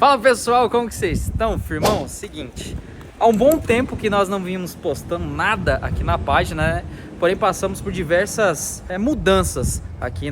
Fala pessoal, como que vocês estão, firmão? Seguinte, há um bom tempo que nós não vínhamos postando nada aqui na página, né? Porém passamos por diversas mudanças aqui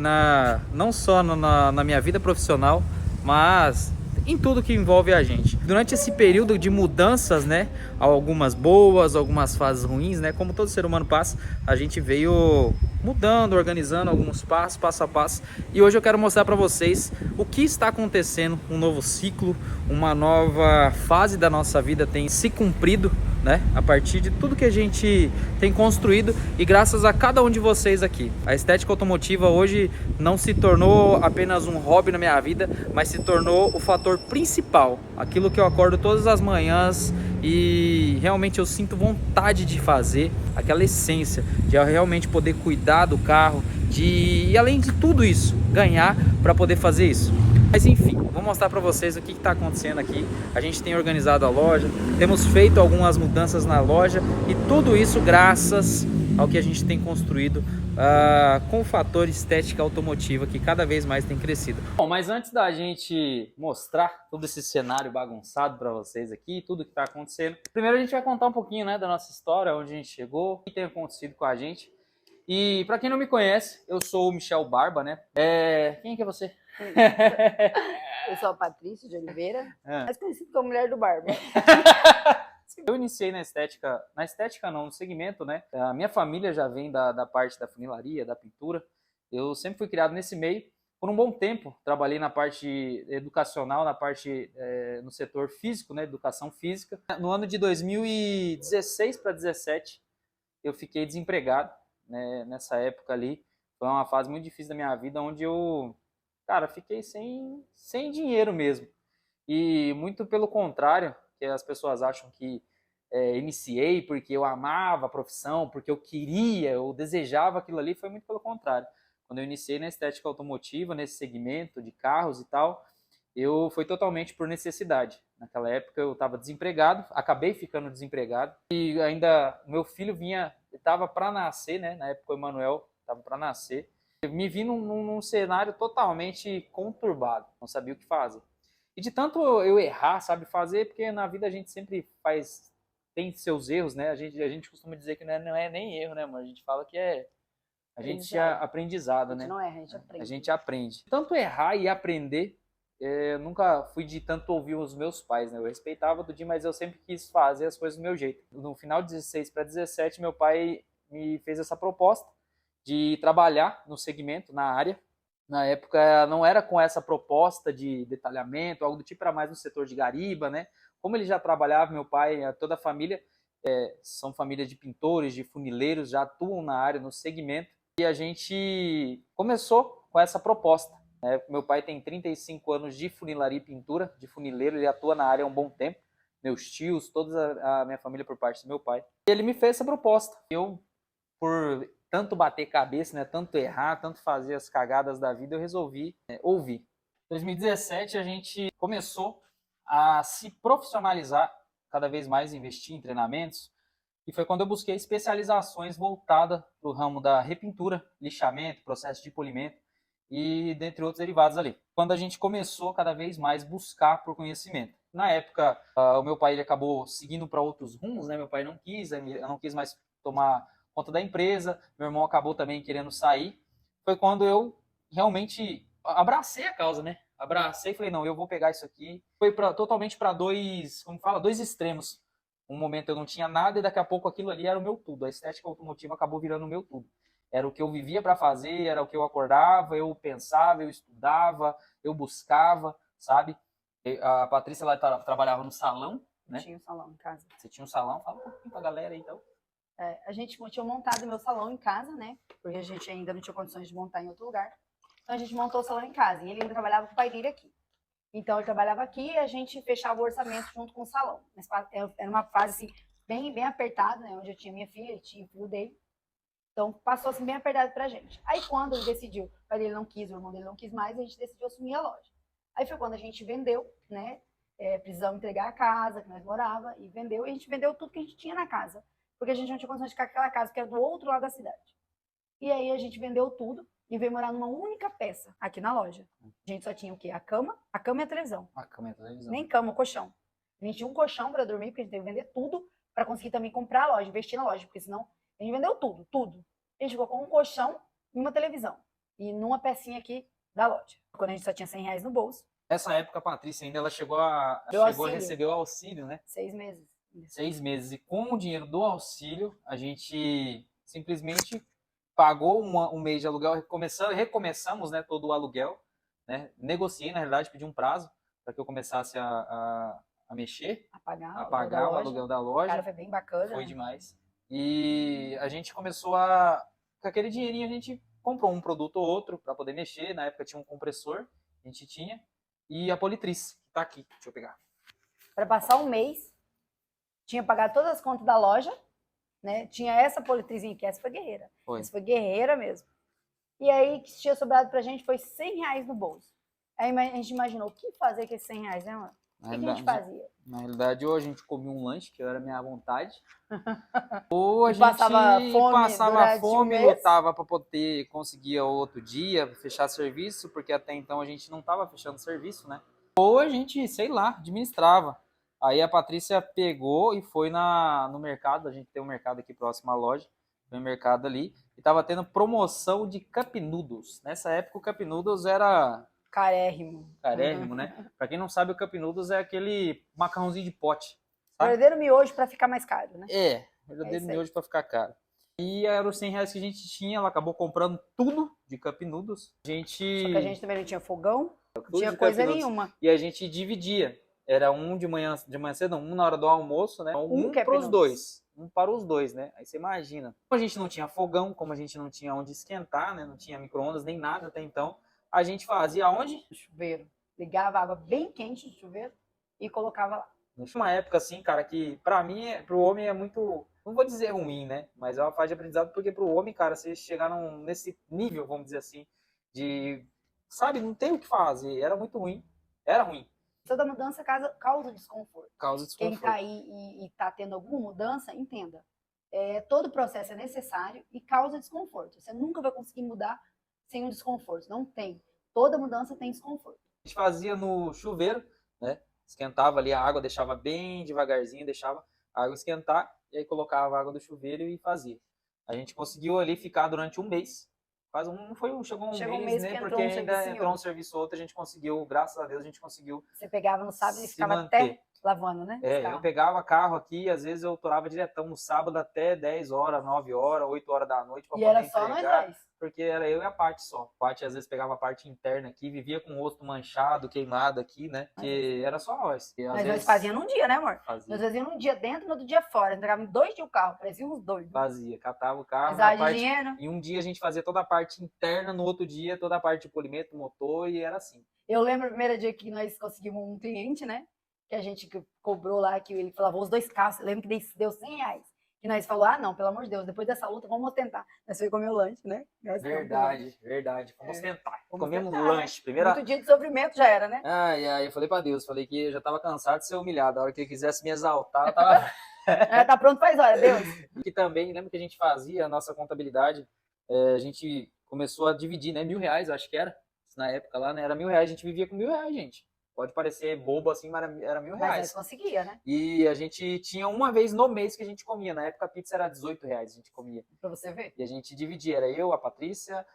não só na minha vida profissional, mas em tudo que envolve a gente. Durante esse período de mudanças, né, algumas boas, algumas fases ruins, né, como todo ser humano passa, a gente veio mudando, organizando alguns passos, passo a passo. E hoje eu quero mostrar para vocês o que está acontecendo, um novo ciclo, uma nova fase da nossa vida tem se cumprido, né, a partir de tudo que a gente tem construído e graças a cada um de vocês aqui. A estética automotiva hoje não se tornou apenas um hobby na minha vida, mas se tornou o fator principal, aquilo que eu acordo todas as manhãs e realmente eu sinto vontade de fazer, aquela essência de eu realmente poder cuidar do carro, e além de tudo isso, ganhar para poder fazer isso. Mas enfim, vou mostrar para vocês o que está acontecendo aqui. A gente tem organizado a loja, temos feito algumas mudanças na loja e tudo isso graças ao que a gente tem construído com o fator estética automotiva que cada vez mais tem crescido. Bom, mas antes da gente mostrar todo esse cenário bagunçado para vocês aqui, tudo que está acontecendo, primeiro a gente vai contar um pouquinho, né, da nossa história, onde a gente chegou, o que tem acontecido com a gente. E para quem não me conhece, eu sou o Michel Barba, né? Quem que é você? Eu sou a Patrícia de Oliveira, mais conhecida como Mulher do Barba. Eu iniciei na estética não, no segmento, né? A minha família já vem da parte da funilaria, da pintura. Eu sempre fui criado nesse meio. Por um bom tempo, trabalhei na parte educacional, no setor físico, né? Educação física. No ano de 2016 para 2017, eu fiquei desempregado, né? Nessa época ali. Foi uma fase muito difícil da minha vida, onde eu, cara, fiquei sem dinheiro mesmo. E muito pelo contrário, que as pessoas acham que iniciei porque eu amava a profissão, porque eu queria, eu desejava aquilo ali, foi muito pelo contrário. Quando eu iniciei na estética automotiva, nesse segmento de carros e tal, foi totalmente por necessidade. Naquela época eu estava desempregado, acabei ficando desempregado e ainda meu filho estava para nascer, né? Na época o Emanuel estava para nascer. Eu me vi num cenário totalmente conturbado, não sabia o que fazer. E de tanto eu errar, sabe, fazer, porque na vida a gente sempre tem seus erros, né? A gente costuma dizer que não é nem erro, né, mano? A gente fala que a gente aprendizado, né? Não erra, a gente aprende. A gente aprende. Tanto errar e aprender, eu nunca fui de tanto ouvir os meus pais, né? Eu respeitava do dia, mas eu sempre quis fazer as coisas do meu jeito. No final de 16 para 17, meu pai me fez essa proposta de trabalhar no segmento, na área. Na época não era com essa proposta de detalhamento, algo do tipo, era mais no setor de gariba, né? Como ele já trabalhava, meu pai, toda a família, são família de pintores, de funileiros, já atuam na área, no segmento. E a gente começou com essa proposta. Né? Meu pai tem 35 anos de funilaria e pintura, de funileiro, ele atua na área há um bom tempo. Meus tios, toda a minha família por parte do meu pai. E ele me fez essa proposta. Eu, por tanto bater cabeça, né, tanto errar, tanto fazer as cagadas da vida, eu resolvi ouvir. Em 2017 a gente começou a se profissionalizar, cada vez mais investir em treinamentos, e foi quando eu busquei especializações voltadas para o ramo da repintura, lixamento, processo de polimento e dentre outros derivados ali. Quando a gente começou cada vez mais buscar por conhecimento. Na época, o meu pai ele acabou seguindo para outros rumos, né? Meu pai eu não quis mais tomar conta da empresa, meu irmão acabou também querendo sair. Foi quando eu realmente abracei a causa, né? Abracei e falei, não, eu vou pegar isso aqui. Foi totalmente para dois extremos. Um momento eu não tinha nada e daqui a pouco aquilo ali era o meu tudo. A estética automotiva acabou virando o meu tudo. Era o que eu vivia para fazer, era o que eu acordava, eu pensava, eu estudava, eu buscava, sabe? A Patrícia ela trabalhava no salão, né? Tinha um salão em casa. Você tinha um salão? Fala um pouquinho pra galera aí, então. A gente tinha montado meu salão em casa, né? Porque a gente ainda não tinha condições de montar em outro lugar. Então a gente montou o salão em casa. E ele ainda trabalhava com o pai dele aqui. Então ele trabalhava aqui e a gente fechava o orçamento junto com o salão. Mas era uma fase assim, bem apertada, né? Onde eu tinha minha filha, ele tinha o filho dele. Então passou assim bem apertado pra gente. Aí quando ele decidiu, o pai dele não quis, o irmão dele não quis mais, a gente decidiu assumir a loja. Aí foi quando a gente vendeu, né? Precisamos entregar a casa que nós morava e vendeu. E a gente vendeu tudo que a gente tinha na casa. Porque a gente não tinha condição de ficar com aquela casa que era do outro lado da cidade. E aí a gente vendeu tudo e veio morar numa única peça aqui na loja. A gente só tinha o quê? A cama e a televisão. A cama e a televisão. Nem cama, colchão. A gente tinha um colchão para dormir, porque a gente teve que vender tudo para conseguir também comprar a loja, investir na loja, porque senão a gente vendeu tudo, tudo. A gente ficou com um colchão e uma televisão. E numa pecinha aqui da loja. Quando a gente só tinha R$100 no bolso. Nessa época, a Patrícia ainda ela chegou a receber o auxílio, né? 6 meses. 6 meses. E com o dinheiro do auxílio, a gente simplesmente pagou um mês de aluguel, recomeçamos, né, todo o aluguel, né? Negociei, na realidade, pedi um prazo para que eu começasse a mexer, a pagar o aluguel da loja. Cara, foi bem bacana. Foi demais. E a gente começou a... Com aquele dinheirinho, a gente comprou um produto ou outro para poder mexer. Na época tinha um compressor, a gente tinha. E a politriz, que tá aqui. Deixa eu pegar. Para passar um mês, tinha pagado todas as contas da loja, né? Tinha essa politrizinha aqui, essa foi guerreira. Foi. Essa foi guerreira mesmo. E aí, o que tinha sobrado pra gente foi R$100 no bolso. Aí a gente imaginou, o que fazer com esses R$100, né, mano? O que a gente fazia? Na realidade, ou a gente comia um lanche, que era minha vontade, ou a gente passava fome, lutava para poder conseguir outro dia, fechar serviço, porque até então a gente não estava fechando serviço, né? Ou a gente, sei lá, administrava. Aí a Patrícia pegou e foi no mercado, a gente tem um mercado aqui próximo à loja, foi um mercado ali, e estava tendo promoção de Cup Noodles. Nessa época o Cup Noodles era... Carérrimo, né? Pra quem não sabe, o Cup Noodles é aquele macarrãozinho de pote. Sabe? Verdadeiro miojo pra ficar mais caro, né? Verdadeiro miojo pra ficar caro. E era os R$100 que a gente tinha, ela acabou comprando tudo de Cup Noodles. Só que a gente também não tinha fogão, não tinha coisa nenhuma. E a gente dividia. Era um de manhã cedo, um na hora do almoço, né? Um para os dois. Um para os dois, né? Aí você imagina. Como a gente não tinha fogão, como a gente não tinha onde esquentar, né? Não tinha micro-ondas nem nada até então. A gente fazia onde? No chuveiro. Ligava água bem quente no chuveiro e colocava lá. Uma época assim, cara, que pra mim, pro homem é muito, não vou dizer ruim, né? Mas é uma fase de aprendizado, porque pro homem, cara, você chegar nesse nível, vamos dizer assim, de, sabe, não tem o que fazer. Era muito ruim. Era ruim. Toda mudança causa desconforto. Causa desconforto. Quem tá aí e tá tendo alguma mudança, entenda. Todo processo é necessário e causa desconforto. Você nunca vai conseguir mudar sem um desconforto. Não tem. Toda mudança tem desconforto. A gente fazia no chuveiro, né? Esquentava ali a água, deixava bem devagarzinho, deixava a água esquentar, e aí colocava a água do chuveiro e fazia. A gente conseguiu ali ficar durante um mês. Chegou um mês, né? Porque ainda entrou um serviço outro, a gente conseguiu, graças a Deus, a gente conseguiu. Você pegava no sábado e ficava até lavando, né? Eu pegava carro aqui, às vezes eu torava diretão no sábado até 10 horas, 9 horas, 8 horas da noite. E era só nós dois. Porque era eu e a Paty só. A Paty às vezes pegava a parte interna aqui, vivia com o rosto manchado, queimado aqui, né? Porque era só nós. Mas nós fazíamos num dia, né, amor? Nós fazíamos num dia dentro e no outro dia fora. Nós entregávamos 2 dias o carro, parecíamos doidos. Fazia, catava o carro. Dinheiro. E um dia a gente fazia toda a parte interna, no outro dia toda a parte de polimento, motor, e era assim. Eu lembro o primeiro dia que nós conseguimos um cliente, né? Que a gente cobrou lá, que ele falou, os 2 carros. Eu lembro que deu R$100. E nós falou, não, pelo amor de Deus, depois dessa luta, vamos tentar. Nós fomos comer o lanche, né? Verdade. Vamos tentar. Comemos lanche. Muito dia de sofrimento já era, né? Eu falei pra Deus, falei que eu já tava cansado de ser humilhado. A hora que ele quisesse me exaltar, eu tava... Tá pronto faz hora, Deus. E também, lembra que a gente fazia a nossa contabilidade, a gente começou a dividir, né? R$1.000, acho que era. Na época lá, né? Era R$1.000, a gente vivia com R$1.000, gente. Pode parecer bobo assim, mas era R$1.000. Mas nós conseguia, né? E a gente tinha uma vez no mês que a gente comia. Na época a pizza era R$18, a gente comia. Pra você ver. E a gente dividia. Era eu, a Patrícia,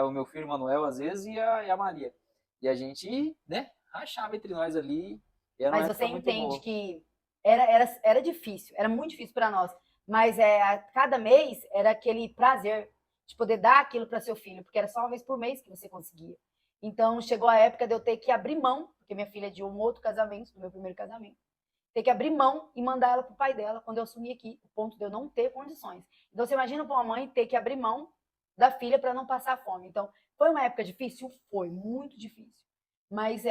o meu filho Manuel, às vezes, e a Maria. E a gente, né, rachava entre nós ali. Mas você entende que era difícil, era muito difícil para nós. Mas a cada mês era aquele prazer de poder dar aquilo para seu filho, porque era só uma vez por mês que você conseguia. Então, chegou a época de eu ter que abrir mão, porque minha filha é de um outro casamento, do meu primeiro casamento, ter que abrir mão e mandar ela pro pai dela quando eu assumi aqui, o ponto de eu não ter condições. Então, você imagina para uma mãe ter que abrir mão da filha para não passar fome. Então, foi uma época difícil? Foi, muito difícil. Mas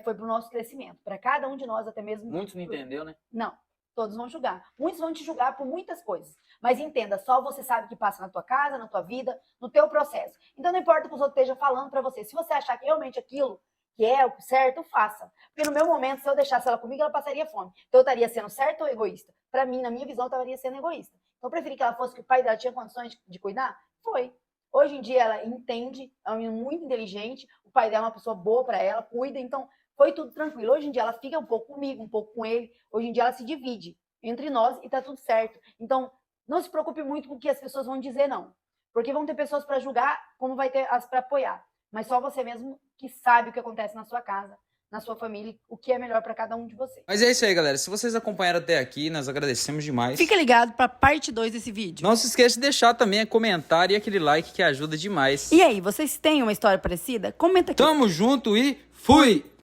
foi pro nosso crescimento, para cada um de nós, até mesmo... Muitos não entendeu, né? Não. Todos vão julgar. Muitos vão te julgar por muitas coisas. Mas entenda, só você sabe o que passa na tua casa, na tua vida, no teu processo. Então não importa o que os outros estejam falando para você. Se você achar que realmente aquilo que é o certo, faça. Porque no meu momento, se eu deixasse ela comigo, ela passaria fome. Então eu estaria sendo certo ou egoísta? Para mim, na minha visão, eu estaria sendo egoísta. Então eu preferi que ela fosse que o pai dela tinha condições de cuidar? Foi. Hoje em dia ela entende, é uma menina muito inteligente, o pai dela é uma pessoa boa para ela, cuida, então foi tudo tranquilo. Hoje em dia ela fica um pouco comigo, um pouco com ele. Hoje em dia ela se divide entre nós e tá tudo certo. Então, não se preocupe muito com o que as pessoas vão dizer, não. Porque vão ter pessoas para julgar, como vai ter as para apoiar. Mas só você mesmo que sabe o que acontece na sua casa, na sua família, o que é melhor para cada um de vocês. Mas é isso aí, galera. Se vocês acompanharam até aqui, nós agradecemos demais. Fica ligado para parte 2 desse vídeo. Não se esqueça de deixar também a comentário e aquele like que ajuda demais. E aí, vocês têm uma história parecida? Comenta aqui. Tamo junto e fui!